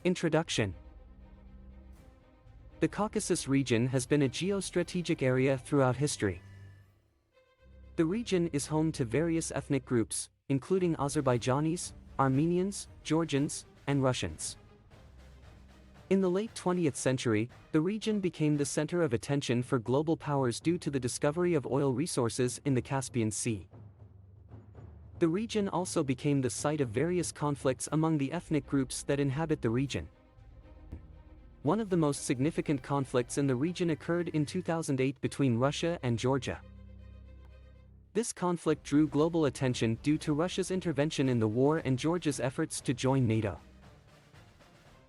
Introduction. The Caucasus region has been a geostrategic area throughout history. The region is home to various ethnic groups, including Azerbaijanis, Armenians, Georgians, and Russians. In the late 20th century, the region became the center of attention for global powers due to the discovery of oil resources in the Caspian Sea. The region also became the site of various conflicts among the ethnic groups that inhabit the region. One of the most significant conflicts in the region occurred in 2008 between Russia and Georgia. This conflict drew global attention due to Russia's intervention in the war and Georgia's efforts to join NATO.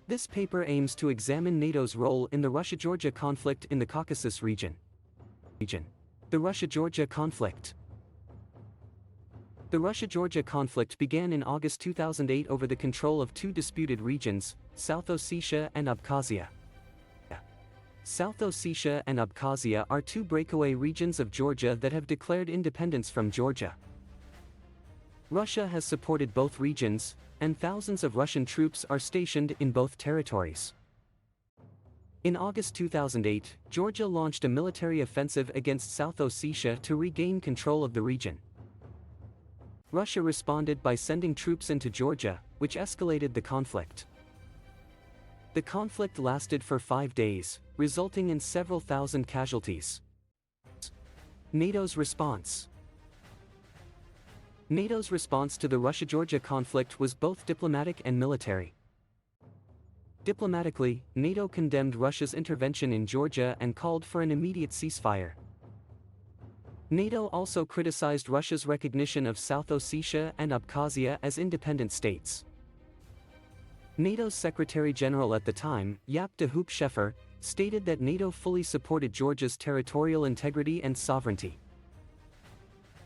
This paper aims to examine NATO's role in the Russia-Georgia conflict in the Caucasus region. The Russia-Georgia conflict. The Russia-Georgia conflict began in August 2008 over the control of two disputed regions, South Ossetia and Abkhazia. South Ossetia and Abkhazia are two breakaway regions of Georgia that have declared independence from Georgia. Russia has supported both regions, and thousands of Russian troops are stationed in both territories. In August 2008, Georgia launched a military offensive against South Ossetia to regain control of the region. Russia responded by sending troops into Georgia, which escalated the conflict. The conflict lasted for 5 days, resulting in several thousand casualties. NATO's response. NATO's response to the Russia-Georgia conflict was both diplomatic and military. Diplomatically, NATO condemned Russia's intervention in Georgia and called for an immediate ceasefire. NATO also criticized Russia's recognition of South Ossetia and Abkhazia as independent states. NATO's Secretary-General at the time, Jaap de Hoop Scheffer, stated that NATO fully supported Georgia's territorial integrity and sovereignty.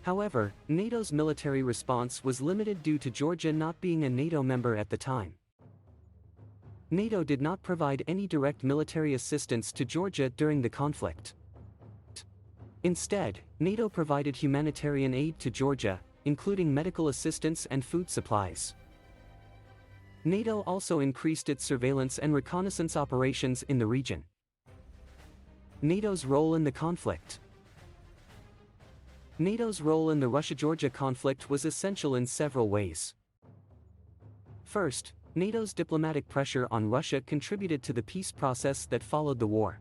However, NATO's military response was limited due to Georgia not being a NATO member at the time. NATO did not provide any direct military assistance to Georgia during the conflict. Instead, NATO provided humanitarian aid to Georgia, including medical assistance and food supplies. NATO also increased its surveillance and reconnaissance operations in the region. NATO's role in the conflict. NATO's role in the Russia-Georgia conflict was essential in several ways. First, NATO's diplomatic pressure on Russia contributed to the peace process that followed the war.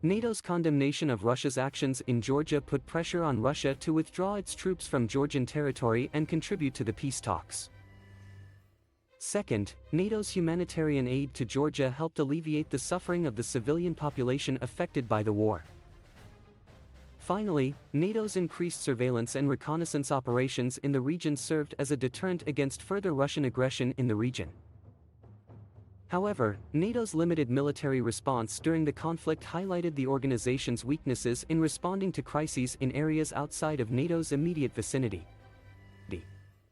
NATO's condemnation of Russia's actions in Georgia put pressure on Russia to withdraw its troops from Georgian territory and contribute to the peace talks. Second, NATO's humanitarian aid to Georgia helped alleviate the suffering of the civilian population affected by the war. Finally, NATO's increased surveillance and reconnaissance operations in the region served as a deterrent against further Russian aggression in the region. However, NATO's limited military response during the conflict highlighted the organization's weaknesses in responding to crises in areas outside of NATO's immediate vicinity.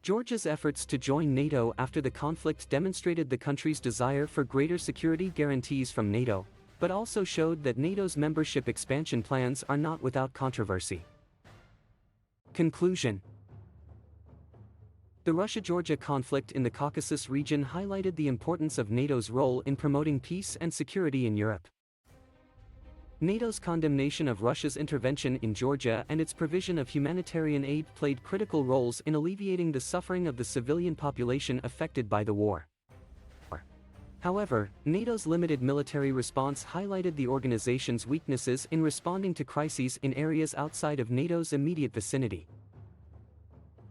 Georgia's efforts to join NATO after the conflict demonstrated the country's desire for greater security guarantees from NATO, but also showed that NATO's membership expansion plans are not without controversy. Conclusion. The Russia-Georgia conflict in the Caucasus region highlighted the importance of NATO's role in promoting peace and security in Europe. NATO's condemnation of Russia's intervention in Georgia and its provision of humanitarian aid played critical roles in alleviating the suffering of the civilian population affected by the war. However, NATO's limited military response highlighted the organization's weaknesses in responding to crises in areas outside of NATO's immediate vicinity.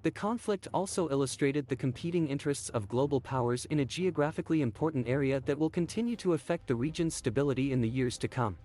The conflict also illustrated the competing interests of global powers in a geographically important area that will continue to affect the region's stability in the years to come.